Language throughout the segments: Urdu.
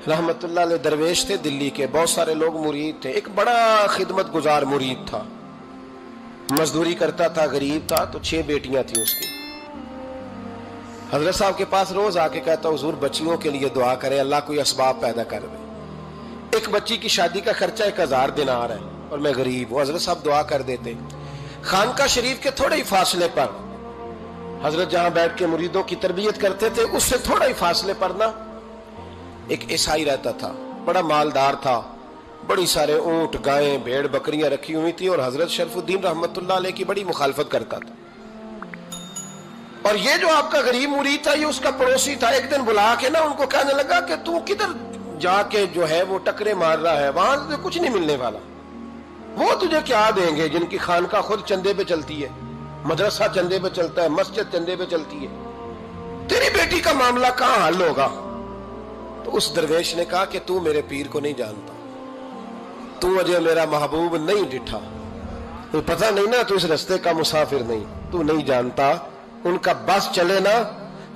رحمت اللہ علیہ درویش تھے دلی کے، بہت سارے لوگ مرید تھے، ایک بڑا خدمت گزار مرید تھا، مزدوری کرتا تھا، غریب تھا، تو 6 بیٹیاں تھیں اس کی۔ حضرت صاحب کے پاس روز آ کے کہتا حضور بچیوں کے لیے دعا کرے، اللہ کوئی اسباب پیدا کر دے، ایک بچی کی شادی کا خرچہ 1000 دینار ہے اور میں غریب ہوں۔ حضرت صاحب دعا کر دیتے۔ خانقاہ شریف کے تھوڑے ہی فاصلے پر حضرت جہاں بیٹھ کے مریدوں کی تربیت کرتے تھے، اس سے تھوڑا ہی فاصلے پر نا ایک عیسائی رہتا تھا، بڑا مالدار تھا، بڑی سارے اونٹ، گائیں، بھیڑ، بکریاں رکھی ہوئی تھی، اور حضرت شرف الدین رحمت اللہ علیہ کی بڑی مخالفت کرتا تھا۔ اور یہ جو آپ کا غریب مرید تھا، یہ اس کا پڑوسی تھا، ایک دن بلا کے نا ان کو کہنے لگا کہ تو کدھر جا کے جو ہے وہ ٹکرے مار رہا ہے، وہاں سے کچھ نہیں ملنے والا، وہ تجھے کیا دیں گے جن کی خانقاہ خود چندے پہ چلتی ہے، مدرسہ چندے پہ چلتا ہے، مسجد چندے پہ چلتی ہے، تیری بیٹی کا معاملہ کہاں حل ہوگا؟ تو اس درویش نے کہا کہ تو میرے پیر کو نہیں جانتا، تو مجھے میرا محبوب نہیں ڈٹھا، تو پتہ نہیں نا، تو اس رستے کا مسافر نہیں، تو نہیں جانتا، ان کا بس چلے نا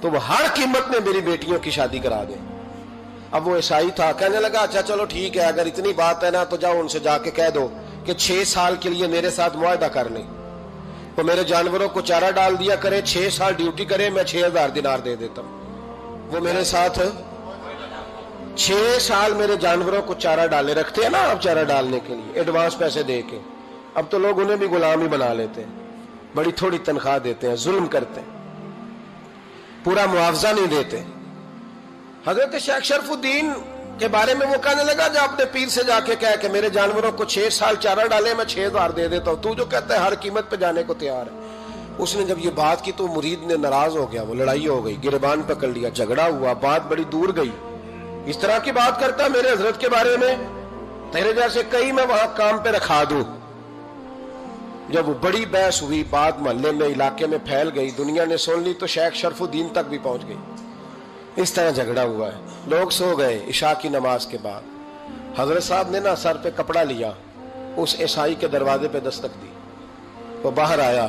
تو وہ ہر قیمت میں میری بیٹیوں کی شادی کرا دیں۔ اب وہ عیسائی تھا، کہنے لگا اچھا چلو ٹھیک ہے، اگر اتنی بات ہے نا تو جاؤ ان سے جا کے کہہ دو کہ 6 سال کے لیے میرے ساتھ معاہدہ کر لیں، وہ میرے جانوروں کو چارہ ڈال دیا کرے، 6 سال ڈیوٹی کرے، میں 6000 دینار دے دیتا ہوں۔ وہ میرے ساتھ 6 سال میرے جانوروں کو چارہ ڈالے، رکھتے ہیں نا آپ چارہ ڈالنے کے لیے ایڈوانس پیسے دے کے، اب تو لوگ انہیں بھی غلام ہی بنا لیتے ہیں، بڑی تھوڑی تنخواہ دیتے ہیں، ظلم کرتے ہیں، پورا معاوضہ نہیں دیتے۔ حضرت شیخ شرف الدین کے بارے میں وہ کہنے لگا جا اپنے پیر سے جا کے کہہ کہ میرے جانوروں کو 6 سال چارہ ڈالے، میں 6000 دے دیتا ہوں، تو جو کہتا ہے ہر قیمت پہ جانے کو تیار ہے۔ اس نے جب یہ بات کی تو مرید نے ناراض ہو گیا، وہ لڑائی ہو گئی، گریبان پکڑ لیا، جھگڑا ہوا، بات بڑی دور گئی، اس طرح کی بات کرتا میرے حضرت کے بارے میں، تیرے جیسے کئی میں وہاں کام پہ رکھا دوں۔ جب وہ بڑی بحث ہوئی، بات محلے میں، علاقے میں پھیل گئی، دنیا نے سن لی، تو شیخ شرف الدین تک بھی پہنچ گئی۔ اس طرح جھگڑا ہوا ہے، لوگ سو گئے عشاء کی نماز کے بعد۔ حضرت صاحب نے نا سر پہ کپڑا لیا، اس عیسائی کے دروازے پہ دستک دی، وہ باہر آیا،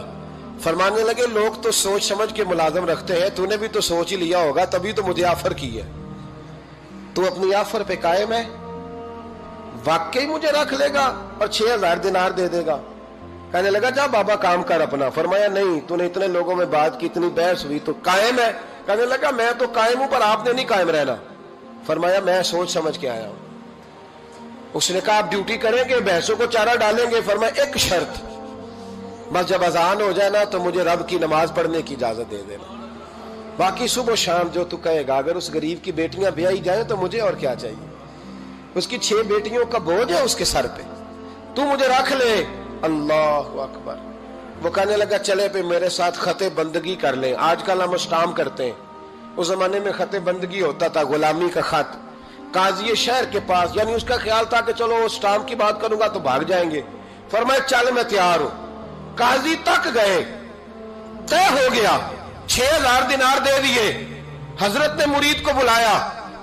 فرمانے لگے لوگ تو سوچ سمجھ کے ملازم رکھتے ہیں، تو نے بھی تو سوچ ہی لیا ہوگا، تبھی تو مجھے آفر کی ہے، تو اپنی آفر پہ قائم ہے، واقعی مجھے رکھ لے گا اور 6000 دینار دے دے گا؟ کہنے لگا جا بابا کام کر اپنا۔ فرمایا نہیں، تو نے اتنے لوگوں میں بات کی، اتنی بحث ہوئی، تو قائم ہے؟ کہنے لگا میں تو قائم ہوں، پر آپ نے نہیں قائم رہنا۔ فرمایا میں سوچ سمجھ کے آیا ہوں۔ اس نے کہا آپ ڈیوٹی کریں گے، بحثوں کو چارہ ڈالیں گے؟ فرمایا ایک شرط، بس جب اذان ہو جائے نا تو مجھے رب کی نماز پڑھنے کی اجازت دے دینا، باقی صبح و شام جو تو کہے گا۔ اگر اس غریب کی بیٹیاں بیائی جائیں تو مجھے اور کیا چاہیے، اس کی 6 بیٹیوں کا بوجھ ہے اس کے سر پہ، تو مجھے رکھ لے۔ اللہ اکبر۔ وہ کہنے لگا چلے پہ میرے ساتھ خط بندگی کر لیں، آج کل ہم اسٹام کرتے ہیں، اس زمانے میں خط بندگی ہوتا تھا، غلامی کا خط، قاضی شہر کے پاس، یعنی اس کا خیال تھا کہ چلو اسٹام کی بات کروں گا تو بھاگ جائیں گے۔ فرمایا چل میں تیار ہوں۔ قاضی تک گئے، طے ہو گیا، 6000 دینار دے دیے۔ حضرت نے مرید کو بلایا،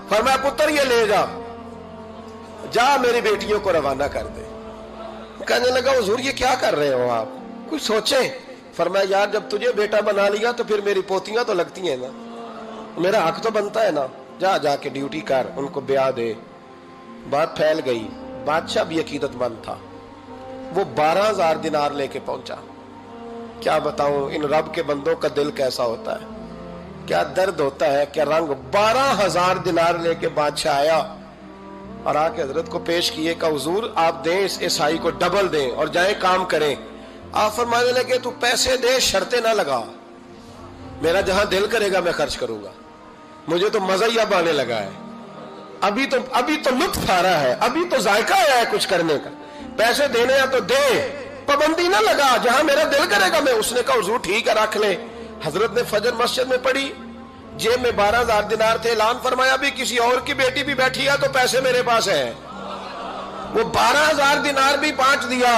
فرمایا پتر یہ لے جا، جا میری بیٹیوں کو روانہ کر دے۔ کہنے لگا حضور یہ کیا کر رہے ہو آپ، کچھ سوچیں۔ فرمایا یار جب تجھے بیٹا بنا لیا تو پھر میری پوتیاں تو لگتی ہیں نا، میرا حق تو بنتا ہے نا، جا جا کے ڈیوٹی کر، ان کو بیاہ دے۔ بات پھیل گئی، بادشاہ بھی عقیدت مند تھا، وہ 12000 دینار لے کے پہنچا۔ کیا بتاؤں ان رب کے بندوں کا دل کیسا ہوتا ہے، کیا درد ہوتا ہے، کیا رنگ۔ 12000 دینار لے کے بادشاہ آیا اور آ کے حضرت کو پیش کیے کہ حضور آپ دیں اس عیسائی کو ڈبل دیں اور جائیں کام کریں۔ آپ فرمانے لگے تو پیسے دے، شرطیں نہ لگا، میرا جہاں دل کرے گا میں خرچ کروں گا، مجھے تو مزہ ہی اب آنے لگا ہے، ابھی تو لطف آ رہا ہے، ابھی تو ذائقہ آیا ہے کچھ کرنے کا، پیسے دینے ہیں تو دے، پابندی نہ لگا، جہاں میرا دل کرے گا میں۔ اس نے کہا حضور ٹھیک ہے رکھ لیں۔ حضرت نے فجر مسجد میں پڑھی، جیب میں 12000 دینار تھے، اعلان فرمایا بھی کسی اور کی بیٹی بھی بیٹھی ہے تو پیسے میرے پاس ہیں۔ وہ 12000 دینار بھی بانٹ دیا،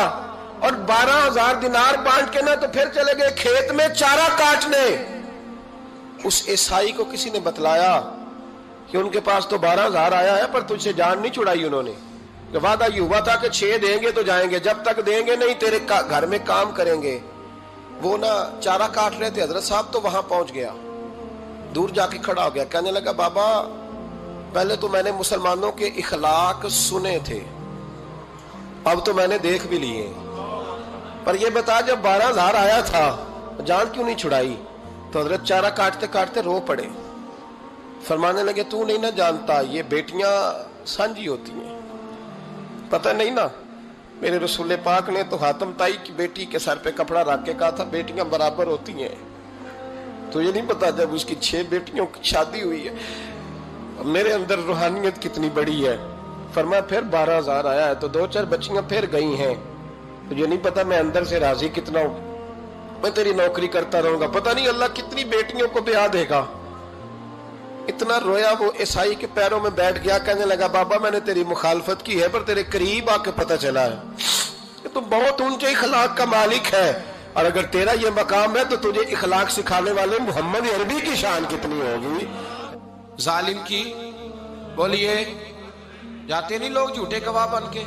اور 12000 دینار بانٹ کے نا تو پھر چلے گئے کھیت میں چارہ کاٹنے۔ اس عیسائی کو کسی نے بتلایا کہ ان کے پاس تو 12000 آیا ہے، پر تجھ سے جان نہیں چھڑائی انہوں نے، کہ وعدہ یہ ہوا تھا کہ 6 دیں گے تو جائیں گے، جب تک دیں گے نہیں تیرے گھر میں کام کریں گے۔ وہ نا چارہ کاٹ رہے تھے، حضرت صاحب تو وہاں پہنچ گیا، دور جا کے کھڑا ہو گیا، کہنے لگا بابا پہلے تو میں نے مسلمانوں کے اخلاق سنے تھے، اب تو میں نے دیکھ بھی لیے، پر یہ بتا جب 12,000 آیا تھا جان کیوں نہیں چھڑائی؟ تو حضرت چارہ کاٹتے کاٹتے رو پڑے، فرمانے لگے تو نہیں نہ جانتا یہ بیٹیاں سانجی ہوتی ہیں، پتہ نہیں نا؟ میرے رسول پاک نے تو حاتم تائی کی بیٹی کے سر پہ کپڑا رکھ کے کہا تھا بیٹیاں برابر ہوتی ہیں، تو یہ نہیں پتا جب اس کی 6 بیٹیوں کی شادی ہوئی ہے میرے اندر روحانیت کتنی بڑی ہے۔ فرمایا پھر 12,000 آیا ہے تو 2-4 بچیاں پھر گئی ہیں، تو یہ نہیں پتا میں اندر سے راضی کتنا ہوں، میں تیری نوکری کرتا رہوں گا، پتہ نہیں اللہ کتنی بیٹیوں کو بیاہ دے گا۔ اتنا رویا وہ عیسائی کے پیروں میں بیٹھ گیا، کہنے لگا بابا میں نے تیری مخالفت کی ہے پر تیرے قریب آ کے پتہ چلا ہے کہ تو بہت اونچے اخلاق کا مالک ہے، اور اگر تیرا یہ مقام ہے تو تجھے اخلاق سکھانے والے محمد عربی کی شان کتنی ہوگی۔ ظالم کی بولیے جاتے نہیں لوگ جھوٹے گواہ بن کے،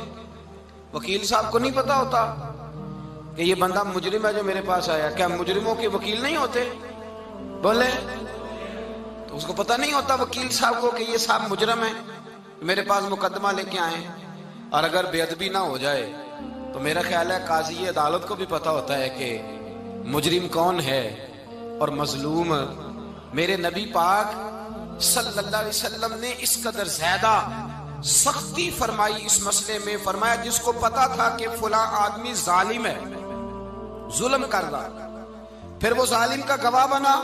وکیل صاحب کو نہیں پتا ہوتا کہ یہ بندہ مجرم ہے جو میرے پاس آیا، کیا مجرموں کے وکیل نہیں ہوتے؟ بولے تو اس کو پتہ نہیں ہوتا وکیل صاحب کو کہ یہ صاحب مجرم ہے، میرے پاس مقدمہ لے کے آئے، اور اگر بے ادبی نہ ہو جائے تو میرا خیال ہے قاضی عدالت کو بھی پتا ہوتا ہے کہ مجرم کون ہے اور مظلوم۔ میرے نبی پاک صلی اللہ علیہ وسلم نے اس قدر زیادہ سختی فرمائی اس مسئلے میں، فرمایا جس کو پتا تھا کہ فلاں آدمی ظالم ہے، ظلم کر رہا، پھر وہ ظالم کا گواہ بنا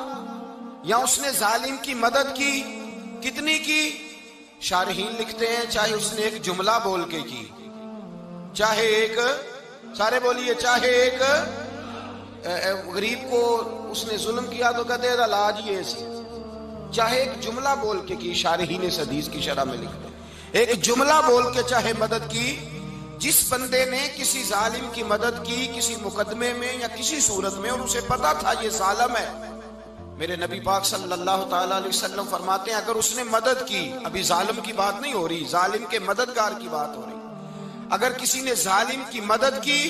یا اس نے ظالم کی مدد کی، کتنی کی؟ شارحین لکھتے ہیں چاہے اس نے ایک جملہ بول کے کی، چاہے ایک، سارے بولیے، چاہے ایک غریب کو اس نے ظلم کیا تو کہتے ہیں علاج یہ سی، چاہے ایک جملہ بول کے کی، شارحین اس حدیث کی شرح میں لکھتے ہیں ایک جملہ بول کے چاہے مدد کی، جس بندے نے کسی ظالم کی مدد کی کسی مقدمے میں یا کسی صورت میں اور اسے پتا تھا یہ ظالم ہے، میرے نبی پاک صلی اللہ تعالیٰ علیہ وسلم فرماتے ہیں اگر اس نے مدد کی، ابھی ظالم کی بات نہیں ہو رہی، ظالم کے مددگار کی بات ہو رہی، اگر کسی نے ظالم کی مدد کی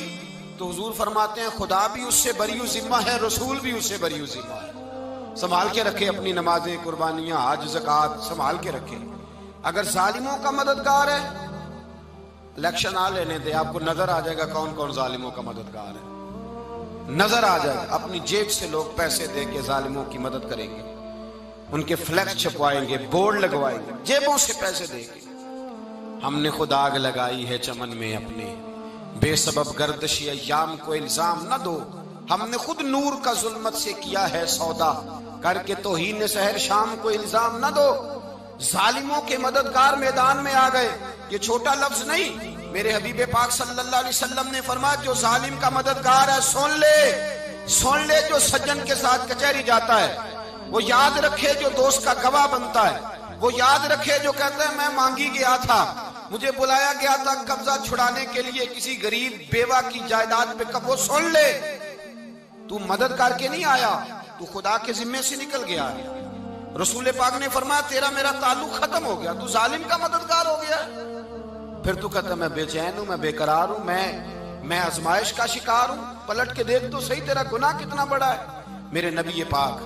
تو حضور فرماتے ہیں خدا بھی اس سے بری و ذمہ ہے، رسول بھی اس سے بری و ذمہ ہے۔ سنبھال کے رکھے اپنی نمازیں، قربانیاں، حج، زکوٰۃ سنبھال کے رکھے۔ اگر ظالموں کا مددگار ہے، الیکشن آ لینے دے، آپ کو نظر آ جائے گا کون کون ظالموں کا مددگار ہے، نظر آ جائے گا۔ اپنی جیب سے لوگ پیسے دے کے ظالموں کی مدد کریں گے، ان کے فلیکس چھپوائیں گے، بورڈ لگوائیں گے، جیبوں سے پیسے دے کے۔ ہم نے خود آگ لگائی ہے چمن میں اپنے، بے سبب گردشی ایام کو الزام نہ دو، ہم نے خود نور کا ظلمت سے کیا ہے سودا، کر کے توہین سحر شام کو الزام نہ دو۔ ظالموں کے مددگار میدان میں آ گئے، یہ چھوٹا لفظ نہیں، میرے حبیب پاک صلی اللہ علیہ وسلم نے فرمایا جو ظالم کا مددگار ہے سن لے جو سجن کے ساتھ کچہری جاتا ہے، وہ یاد رکھے جو دوست کا گواہ بنتا ہے، وہ یاد رکھے جو کہتا ہے میں مانگی گیا تھا، مجھے بلایا گیا تھا قبضہ چھڑانے کے لیے کسی غریب بیوہ کی جائیداد پہ، وہ سن لے تو مدد کر کے نہیں آیا، تو خدا کے ذمے سے نکل گیا ہے۔ رسول پاک نے فرمایا تیرا میرا تعلق ختم ہو گیا، تو ظالم کا مددگار ہو گیا، پھر تو کہتا میں بے چین ہوں، میں بے قرار ہوں، میں آزمائش کا شکار ہوں، پلٹ کے دیکھ تو صحیح تیرا گناہ کتنا بڑا ہے۔ میرے نبی پاک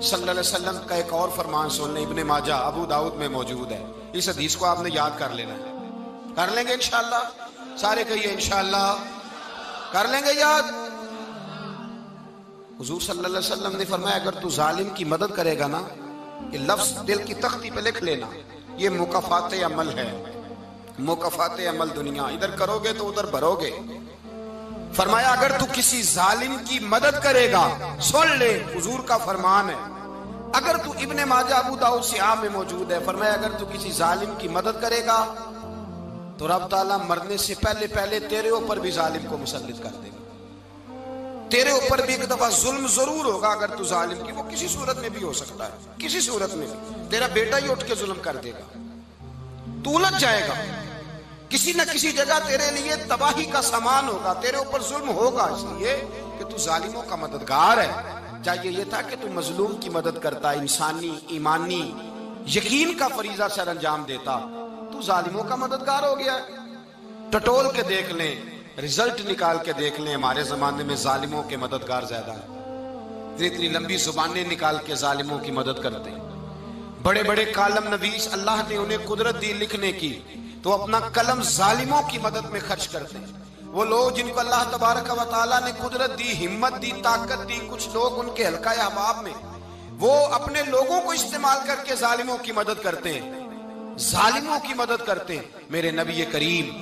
صلی اللہ علیہ وسلم کا ایک اور فرمان سن لیں، ابن ماجہ ابو داؤد میں موجود ہے، اس حدیث کو آپ نے یاد کر لینا ہے، کر لیں گے انشاءاللہ، سارے کہیے انشاءاللہ کر لیں گے یاد۔ حضور صلی اللہ علیہ وسلم نے فرمایا اگر تو ظالم کی مدد کرے گا نا، یہ لفظ دل کی تختی پہ لکھ لینا، یہ مکافات عمل ہے، مکافات عمل دنیا، ادھر کرو گے تو ادھر بھرو گے۔ فرمایا اگر تو کسی ظالم کی مدد کرے گا، سن لے حضور کا فرمان ہے، اگر تو ابن ماجہ ابو داؤد سیاہ میں موجود ہے، فرمایا اگر تو کسی ظالم کی مدد کرے گا تو رب تعالیٰ مرنے سے پہلے پہلے تیرے اوپر بھی ظالم کو مسلط کر دے گا، تیرے اوپر بھی ایک دفعہ ظلم ضرور ہوگا اگر تو ظالم کی، وہ کسی صورت میں بھی ہو سکتا ہے، کسی صورت میں بھی تیرا بیٹا ہی اٹھ کے ظلم کر دے گا، تو الجھ جائے گا، کسی نہ کسی جگہ تیرے لیے تباہی کا سامان ہوگا، تیرے اوپر ظلم ہوگا، اس لیے کہ تو ظالموں کا مددگار ہے۔ چاہیے یہ تھا کہ تو مظلوم کی مدد کرتا، انسانی ایمانی یقین کا فریضہ سر انجام دیتا، تو ظالموں کا مددگار ہو گیا۔ ٹٹول کے دیکھ لیں، رزلٹ نکال کے دیکھ لیں، ہمارے زمانے میں ظالموں کے مددگار زیادہ ہیں، اتنی لمبی زبانیں نکال کے ظالموں کی مدد کرتے ہیں، بڑے بڑے کالم نویس اللہ نے انہیں قدرت دی لکھنے کی، تو اپنا قلم ظالموں کی مدد میں خرچ کرتے ہیں۔ وہ لوگ جن کو اللہ تبارک و تعالیٰ نے قدرت دی، ہمت دی، طاقت دی، کچھ لوگ ان کے حلقہ احباب میں، وہ اپنے لوگوں کو استعمال کر کے ظالموں کی مدد کرتے ہیں، ظالموں کی مدد کرتے ہیں۔ میرے نبی کریم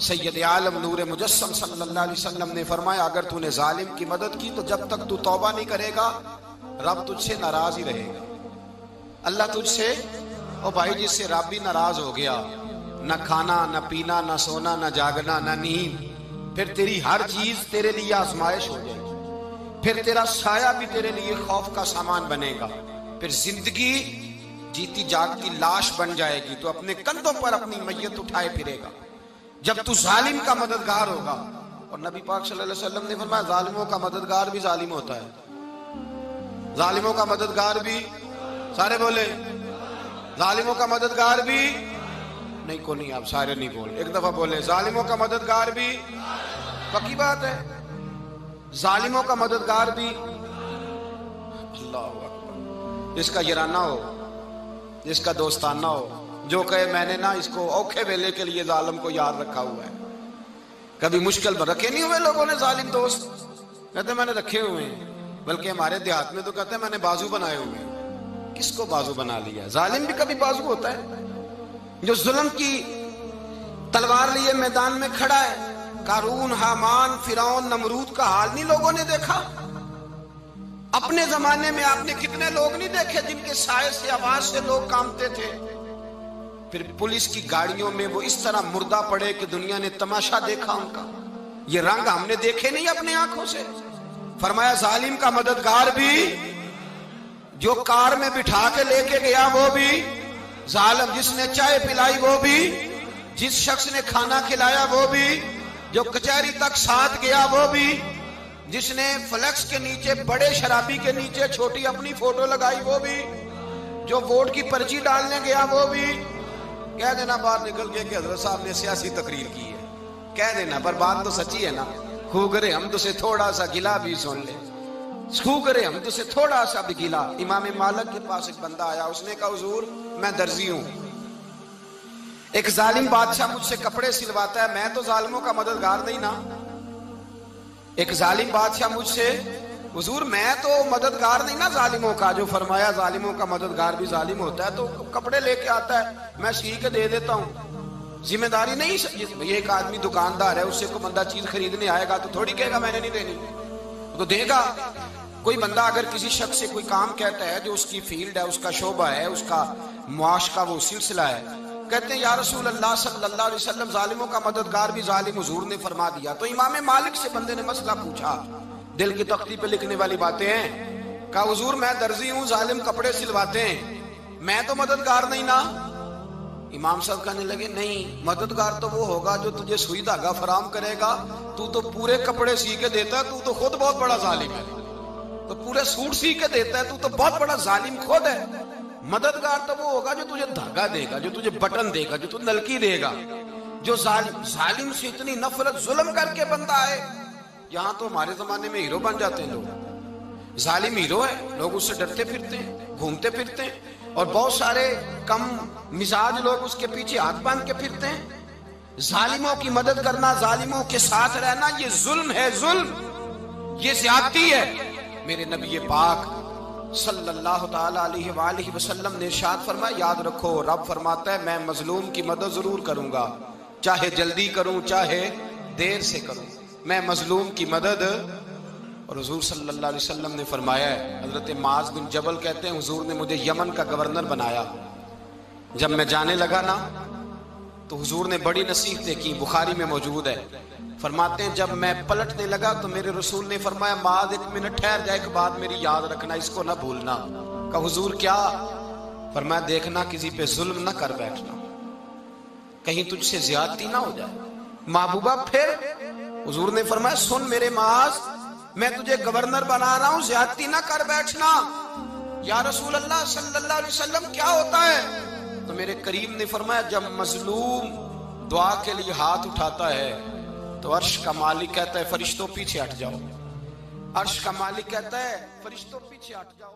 سید عالم نور مجسم صلی اللہ علیہ وسلم نے فرمایا اگر تو نے ظالم کی مدد کی تو جب تک تو توبہ نہیں کرے گا رب تجھ سے ناراض ہی رہے گا۔ اللہ تجھ سے، او بھائی جس سے رب بھی ناراض ہو گیا، نہ کھانا نہ پینا نہ سونا نہ جاگنا نہ نیند، پھر تیری ہر چیز تیرے لیے آزمائش ہو جائے گی، پھر تیرا سایہ بھی تیرے لیے خوف کا سامان بنے گا، پھر زندگی جیتی جاگتی لاش بن جائے گی، تو اپنے کندھوں پر اپنی میت اٹھائے پھرے گا جب تو ظالم کا مددگار ہوگا۔ اور نبی پاک صلی اللہ علیہ وسلم نے فرمایا ظالموں کا مددگار بھی ظالم ہوتا ہے، ظالموں کا مددگار بھی، سارے بولے ظالموں کا مددگار بھی نہیں، کو نہیں، آپ سارے نہیں بولے، ایک دفعہ بولے ظالموں کا مددگار بھی، پکی بات ہے، ظالموں کا مددگار بھی۔ اللہ اکبر، جس کا یارانہ ہو، جس کا دوستانہ ہو، جو کہے میں نے نا اس کو اوکھے ویلے کے لیے ظالم کو یاد رکھا ہوا ہے۔ کبھی مشکل میں رکھے نہیں ہوئے لوگوں نے ظالم دوست، کہتے میں نے رکھے ہوئے ہیں، بلکہ ہمارے دیہات میں تو کہتے ہیں میں نے بازو بنائے ہوئے ہیں۔ کس کو بازو بنا لیا؟ ظالم بھی کبھی بازو ہوتا ہے، جو ظلم کی تلوار لیے میدان میں کھڑا ہے۔ قارون، حامان، فرعون، نمرود کا حال نہیں لوگوں نے دیکھا؟ اپنے زمانے میں آپ نے کتنے لوگ نہیں دیکھے جن کے سائے سے، آواز سے لوگ کانپتے تھے؟ پھر پولیس کی گاڑیوں میں وہ اس طرح مردہ پڑے کہ دنیا نے تماشا دیکھا ان کا۔ یہ رنگ ہم نے دیکھے نہیں اپنے آنکھوں سے۔ فرمایا ظالم کا مددگار بھی، جو کار میں بٹھا کے لے کے گیا وہ بھی ظالم، جس نے چائے پلائی وہ بھی، جس شخص نے کھانا کھلایا وہ بھی، جو کچہری تک ساتھ گیا وہ بھی، جس نے فلیکس کے نیچے بڑے شرابی کے نیچے چھوٹی اپنی فوٹو لگائی وہ بھی، جو ووٹ کی پرچی ڈالنے گیا وہ بھی۔ کہہ دینا باہر نکل کے کہ حضرت صاحب نے سیاسی تقریر کی ہے، کہہ دینا، پر بات تو سچی ہے نا۔ خو کرے ہم تو سے تھوڑا سا گلا بھی سن لے، خو کرے ہم تو سے تھوڑا سا بھی گلا۔ امام مالک کے پاس ایک بندہ آیا، اس نے کہا حضور میں درزی ہوں، ایک ظالم بادشاہ مجھ سے کپڑے سلواتا ہے، میں تو ظالموں کا مددگار نہیں نا۔ ایک ظالم بادشاہ مجھ سے، حضور میں تو مددگار نہیں نا ظالموں کا، جو فرمایا ظالموں کا مددگار بھی ظالم ہوتا ہے، تو کپڑے لے کے آتا ہے میں سی کے دے دیتا ہوں، ذمہ داری نہیں۔ یہ ایک آدمی دکاندار ہے، اس سے کوئی بندہ چیز خریدنے آئے گا تو تھوڑی کہے گا میں نے نہیں دینی، تو دے گا۔ کوئی بندہ اگر کسی شخص سے کوئی کام کہتا ہے جو اس کی فیلڈ ہے، اس کا شعبہ ہے، اس کا معاش کا وہ سلسلہ ہے، کہتے ہیں یا رسول اللہ صلی اللہ علیہ وسلم ظالموں کا مددگار بھی ظالم، حضور نے فرما دیا۔ تو امام مالک سے بندے نے مسئلہ پوچھا، دل کی تختی پہ لکھنے والی باتیں ہیں، کہا حضور میں درزی ہوں، ظالم کپڑے سلواتے ہیں، میں تو مددگار نہیں نا۔ امام صاحب کہنے لگے نہیں، مددگار تو وہ ہوگا جو تجھے سوئی دھاگا فراہم کرے گا، تو پورے کپڑے سی کے دیتا ہے، تو خود بہت بڑا ظالم ہے، تو پورے سوٹ سی کے دیتا ہے، تو بہت بڑا ظالم خود ہے۔ مددگار تو وہ ہوگا جو تجھے دھاگا دے گا، جو تجھے بٹن دے گا، جو تجھے نلکی دے گا۔ جو ظالم سے اتنی نفرت ظلم کر کے بندہ ہے، یہاں تو ہمارے زمانے میں ہیرو بن جاتے ہیں لوگ، ظالم ہیرو ہے، لوگ اس سے ڈرتے پھرتے ہیں، گھومتے پھرتے ہیں، اور بہت سارے کم مزاج لوگ اس کے پیچھے ہاتھ باندھ کے پھرتے ہیں۔ ظالموں کی مدد کرنا، ظالموں کے ساتھ رہنا، یہ ظلم ہے، ظلم، یہ زیادتی ہے۔ میرے نبی پاک صلی اللہ تعالی علیہ وآلہ وسلم نے ارشاد فرمایا یاد رکھو، رب فرماتا ہے میں مظلوم کی مدد ضرور کروں گا، چاہے جلدی کروں چاہے دیر سے کروں، میں مظلوم کی مدد۔ اور حضور صلی اللہ علیہ وسلم نے فرمایا ہے، حضرت معاذ بن جبل کہتے ہیں حضور نے مجھے یمن کا گورنر بنایا، جب میں جانے لگا نا تو حضور نے بڑی نصیحتیں کی، بخاری میں موجود ہے، فرماتے ہیں جب میں پلٹنے لگا تو میرے رسول نے فرمایا معاذ ایک منٹ ٹھہر جا، ایک بات میری یاد رکھنا، اس کو نہ بھولنا۔ کہا حضور کیا؟ فرمایا دیکھنا کسی پہ ظلم نہ کر بیٹھنا، کہیں تجھ سے زیادتی نہ ہو جائے۔ محبوبہ پھر حضور نے فرمایا سن میرے معاذ، میں تجھے گورنر بنا رہا ہوں، زیادتی نہ کر بیٹھنا۔ یا رسول اللہ صلی اللہ علیہ وسلم کیا ہوتا ہے؟ تو میرے کریم نے فرمایا جب مظلوم دعا کے لیے ہاتھ اٹھاتا ہے تو عرش کا مالک کہتا ہے فرشتوں پیچھے ہٹ جاؤ، عرش کا مالک کہتا ہے فرشتوں پیچھے ہٹ جاؤ۔